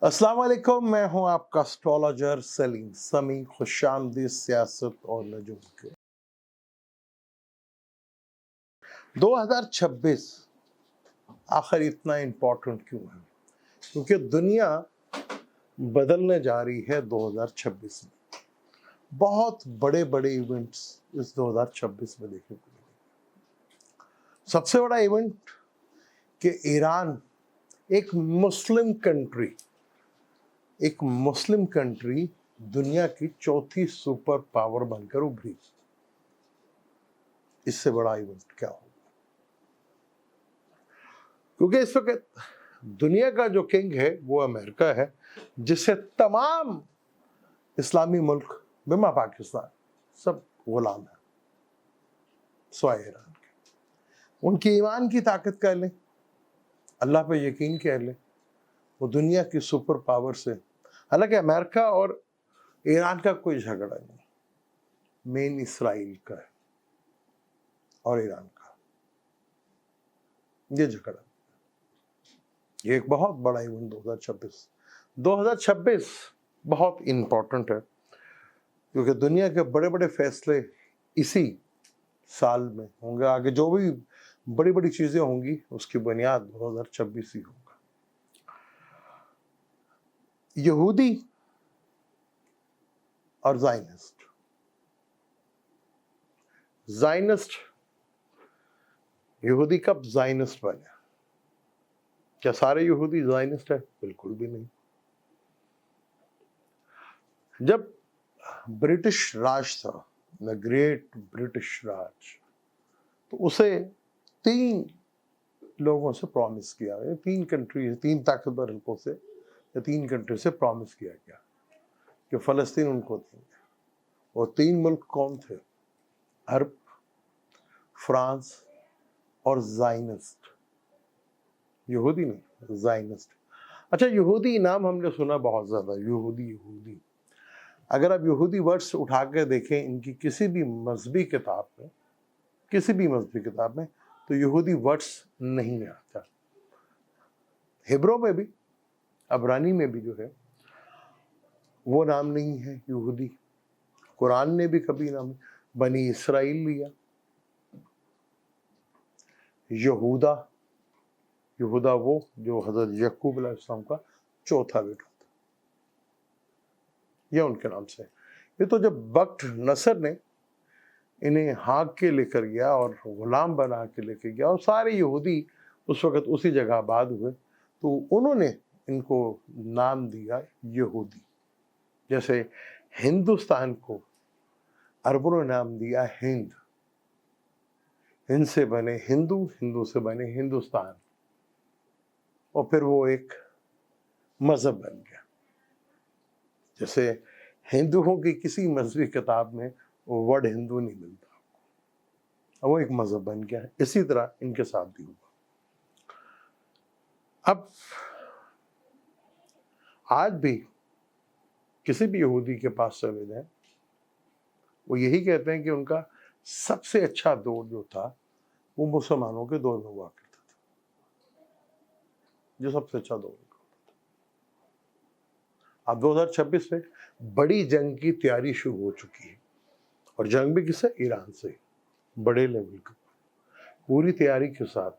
अस्सलाम वालेकुम, मैं हूं आपका एस्ट्रोलॉजर सलीम समी। खुशामदीद सियासत और नजूम के 2026 आखिर इतना इम्पोर्टेंट क्यों है? क्योंकि दुनिया बदलने जा रही है 2026 में। बहुत बड़े बड़े इवेंट्स इस 2026 में देखने को मिलेंगे। सबसे बड़ा इवेंट कि ईरान एक मुस्लिम कंट्री दुनिया की चौथी सुपर पावर बनकर उभरी। इससे बड़ा इवेंट क्या होगा? क्योंकि इस वक्त दुनिया का जो किंग है वो अमेरिका है, जिसे तमाम इस्लामी मुल्क बिमा पाकिस्तान सब गुलाम है स्वाय ईरान के। उनकी ईमान की ताकत कह लें, अल्लाह पे यकीन कह लें, वो दुनिया की सुपर पावर से, हालांकि अमेरिका और ईरान का कोई झगड़ा नहीं, मेन इसराइल का है और ईरान का ये झगड़ा। ये एक बहुत बड़ा इवेंट 2026 बहुत इम्पोर्टेंट है, क्योंकि दुनिया के बड़े बड़े फैसले इसी साल में होंगे। आगे जो भी बड़ी बड़ी चीजें होंगी उसकी बुनियाद 2026 ही होगा। यहूदी और जायनिस्ट यहूदी कब जायनिस्ट बने? क्या सारे यहूदी जायनिस्ट है? बिल्कुल भी नहीं। जब ब्रिटिश राज था, द ग्रेट ब्रिटिश राज, तो उसे 3 लोगों से प्रॉमिस किया गया, 3 कंट्री, 3 ताकतवर हल्कों से या 3 कंट्री से प्रॉमिस किया गया कि फलस्तीन उनको देंगे। और 3 मुल्क कौन थे? अरब, फ्रांस और जायनिस्ट। यहूदी नहीं, जायनिस्ट। अच्छा, यहूदी नाम हमने सुना बहुत ज्यादा, यहूदी। अगर आप यहूदी वर्ड्स उठा के देखें इनकी किसी भी मजहबी किताब में, तो यहूदी वर्ड्स नहीं आता। हिब्रू में भी, अबरानी में भी जो है वो नाम नहीं है यहूदी। कुरान ने भी कभी नाम बनी इसराइल लिया। यहूदा वो जो हजरत यकूब अलैहिस्सलाम का चौथा बेटा था, यह उनके नाम से। ये तो जब बख्त नसर ने इन्हें हाँक के लेकर गया और गुलाम बना के लेकर गया, और सारे यहूदी उस वक्त उसी जगह आबाद हुए, तो उन्होंने इनको नाम दिया यहूदी। जैसे हिंदुस्तान को अरबों ने नाम दिया हिंद से बने हिंदू से बने हिंदुस्तान, और फिर वो एक मजहब बन गया। जैसे हिंदुओं की किसी मजहबी किताब में वो वर्ड हिंदू नहीं मिलता, वो एक मजहब बन गया है। इसी तरह इनके साथ भी हुआ। अब आज भी किसी भी यहूदी के पास चले जाएं, वो यही कहते हैं कि उनका सबसे अच्छा दौर जो था वो मुसलमानों के दौर में हुआ करता था, जो सबसे अच्छा दौर। अब 2026 में बड़ी जंग की तैयारी शुरू हो चुकी है, और जंग भी किससे? ईरान से, बड़े लेवल की पूरी तैयारी के साथ।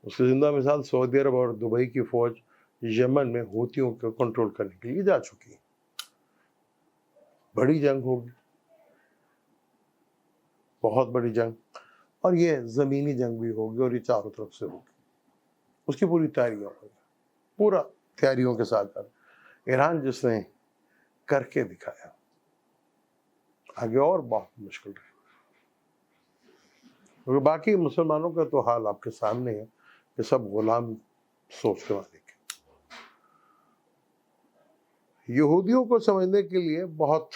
उसकी जिंदा मिसाल सऊदी अरब और दुबई की फौज यमन में हूतियों को कंट्रोल करने के लिए जा चुकी है। बड़ी जंग होगी, बहुत बड़ी जंग, और ये जमीनी जंग भी होगी, और ये चारों तरफ से होगी। उसकी पूरी तैयारियां होगी, पूरा तैयारियों के साथ ईरान जिसने करके दिखाया, आगे और बहुत मुश्किल रहेगा। क्योंकि बाकी मुसलमानों का तो हाल आपके सामने है कि सब गुलाम सोचने वाले के। यहूदियों को समझने के लिए बहुत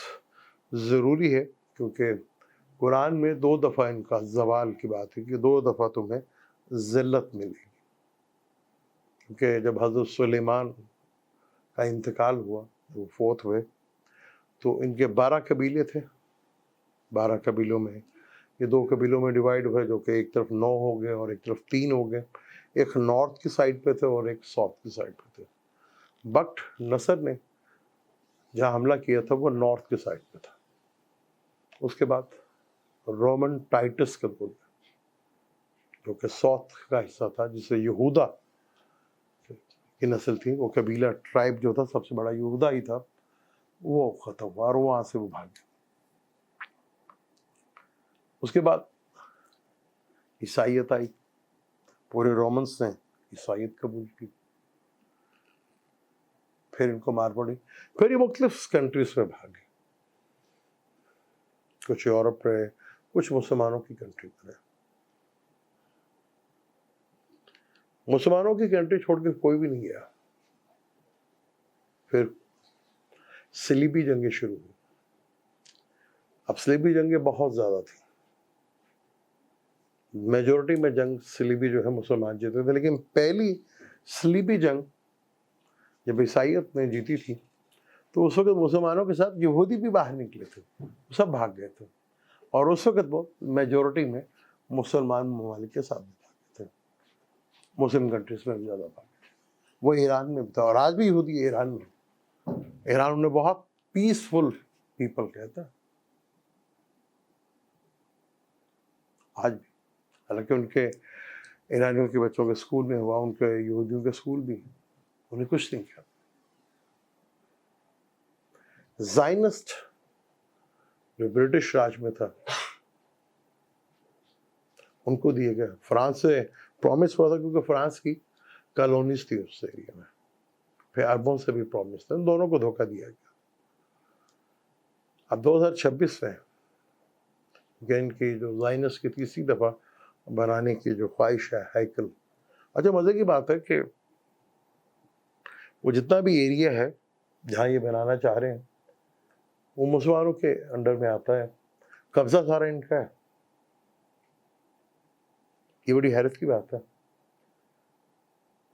ज़रूरी है, क्योंकि कुरान में 2 दफ़ा इनका ज़वाल की बात है कि 2 दफ़ा तुम्हें ज़िल्लत मिलेगी। क्योंकि जब हज़रत सुलेमान का इंतकाल हुआ, वो फोत हुए, तो इनके 12 कबीले थे। 12 कबीलों में ये 2 कबीलों में डिवाइड हुए, जो कि एक तरफ 9 हो गए और एक तरफ 3 हो गए। एक नॉर्थ की साइड पे थे और एक साउथ की साइड पे थे। बट नसर ने जहाँ हमला किया था वो नॉर्थ के साइड पे था. उसके बाद रोमन टाइटस का बोल जो कि साउथ का हिस्सा था, जिसे यहूदा की नस्ल थी, वो कबीला ट्राइब जो था सबसे बड़ा यहूदा ही था, वो खत्म हुआ और वहां से वो भाग गया. उसके बाद ईसाइयत आई, पूरे रोमन्स ने ईसाइयत कबूल की, फिर इनको मार पड़ी, फिर ये मुख्तलिफ कंट्रीज में भागे, कुछ यूरोप रहे, कुछ मुसलमानों की कंट्री में रहे. मुसलमानों की कंट्री छोड़ के कोई भी नहीं गया. फिर सलीबी जंगें शुरू हुई. अब सलीबी जंगें बहुत ज्यादा थी, मेजोरिटी में जंग सलीबी जो है मुसलमान जीते थे, लेकिन पहली सलीबी जंग जब ईसाइयत ने जीती थी तो उस वक्त मुसलमानों के साथ यहूदी भी बाहर निकले थे, सब भाग गए थे, और उस वक्त वो मेजोरिटी में मुसलमान ममालिक के साथ भी भागे थे, मुस्लिम कंट्रीज में भी ज़्यादा भागे. वो ईरान में भी था, और आज भी यहूदी ईरान में. ईरान उन्हें बहुत पीसफुल पीपल कहता है आज भी, हालांकि उनके ईरानियों के बच्चों के स्कूल में हुआ, उनके यहूदियों के स्कूल भी, उन्हें कुछ नहीं किया. ज़ायनिस्ट जो ब्रिटिश राज में था उनको दिए गए, फ्रांस से प्रॉमिस हुआ था क्योंकि फ्रांस की कॉलोनीज थी उस एरिया में, फिर अरबों से भी प्रॉमिस था, दोनों को धोखा दिया गया. अब 2026 में इनकी जो ज़ायनिस्ट की तीसरी दफ़ा बनाने की जो ख्वाहिश है हैकल. अच्छा, मज़े की बात है कि वो जितना भी एरिया है जहाँ ये बनाना चाह रहे हैं वो मुसलमानों के अंडर में आता है, कब्जा सारा इनका है. ये बड़ी हैरत की बात है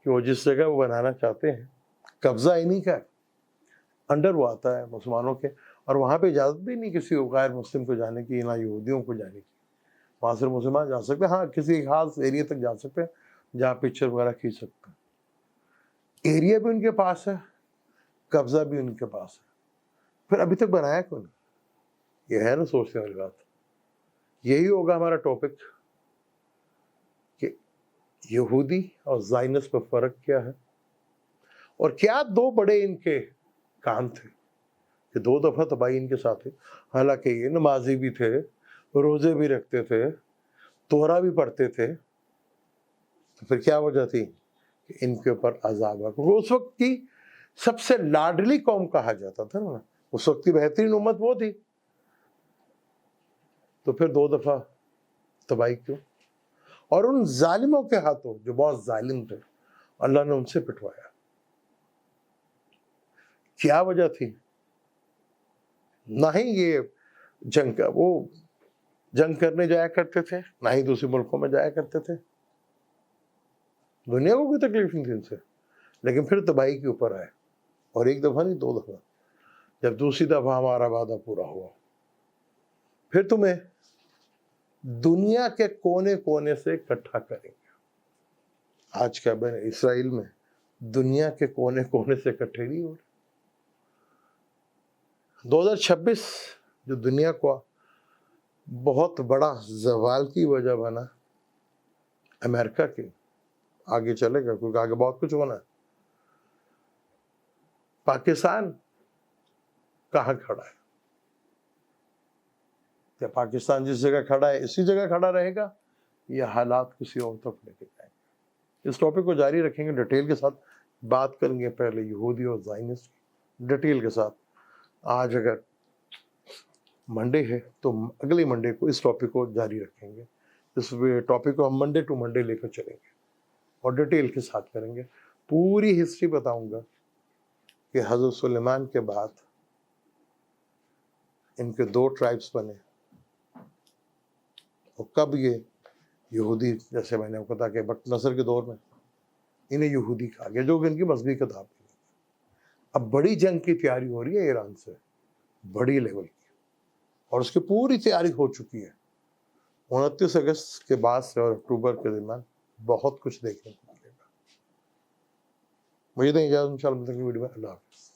कि वो जिस जगह वो बनाना चाहते हैं कब्जा इन्हीं का है, अंडर वो आता है मुसलमानों के, और वहाँ पे इजाज़त भी नहीं किसी गैर मुस्लिम को जाने की, ना यहूदियों को जाने की. वहाँ से मुसलमान जा सकते हैं, हाँ किसी खास एरिया तक जा सकते हैं जहाँ पिक्चर वगैरह खींच सकते हैं. एरिया भी उनके पास है, कब्जा भी उनके पास है, फिर अभी तक बनाया कौन? ये है ना सोचने वाली बात. यही होगा हमारा टॉपिक कि यहूदी और ज़ायनिस्ट पर फर्क क्या है, और क्या दो बड़े इनके काम थे कि 2 दफा तबाही इनके साथ है. हालांकि ये नमाजी भी थे, रोजे भी रखते थे, तोरा भी पढ़ते थे, तो फिर क्या वजह थी कि इनके ऊपर अजाब है. क्योंकि उस वक्त की सबसे लाडली कौम कहा जाता था ना, उस वक्त की बेहतरीन उम्मत वो थी, तो फिर 2 दफा तबाही क्यों? और उन जालिमों के हाथों जो बहुत जालिम थे, अल्लाह ने उनसे पिटवाया. क्या वजह थी? ना ही ये जंग का वो जंग करने जाया करते थे, ना ही दूसरे मुल्कों में जाया करते थे, दुनिया को कोई तकलीफ नहीं थी इनसे, लेकिन फिर तबाही के ऊपर आए, और एक दफा नहीं 2 दफा. जब दूसरी दफा हमारा वादा पूरा हुआ, फिर तुम्हें दुनिया के कोने कोने से इकट्ठा करेंगे. आज क्या बने इसराइल में दुनिया के कोने कोने से इकट्ठे नहीं हो रहे. 2026 जो दुनिया को बहुत बड़ा जवाल की वजह बना अमेरिका के, आगे चलेगा क्योंकि आगे बहुत कुछ होना है. पाकिस्तान कहाँ खड़ा है? क्या पाकिस्तान जिस जगह खड़ा है इसी जगह खड़ा रहेगा, या हालात किसी और तरफ लेके जाएंगे? इस टॉपिक को जारी रखेंगे, डिटेल के साथ बात करेंगे. पहले यहूदी और ज़ायनिस्ट डिटेल के साथ. आज अगर मंडे है तो अगले मंडे को इस टॉपिक को जारी रखेंगे. इस टॉपिक को हम मंडे टू मंडे लेकर चलेंगे और डिटेल के साथ करेंगे. पूरी हिस्ट्री बताऊंगा कि हज़रत सुलेमान के बाद इनके 2 ट्राइब्स बने, और कब ये यहूदी, जैसे मैंने आपको कहा कि बख्त नसर के दौर में इन्हें यहूदी कहा गया, जो कि इनकी मजहबी किताब है. अब बड़ी जंग की तैयारी हो रही है ईरान से, बड़ी लेवल की, और उसकी पूरी तैयारी हो चुकी है. 29 अगस्त के बाद से और अक्टूबर के दरमियान बहुत कुछ देखने को मिलेगा. مجھے دیں اجازت، انشاءاللہ ملتے ہیں ویڈیو میں. اللہ حافظ.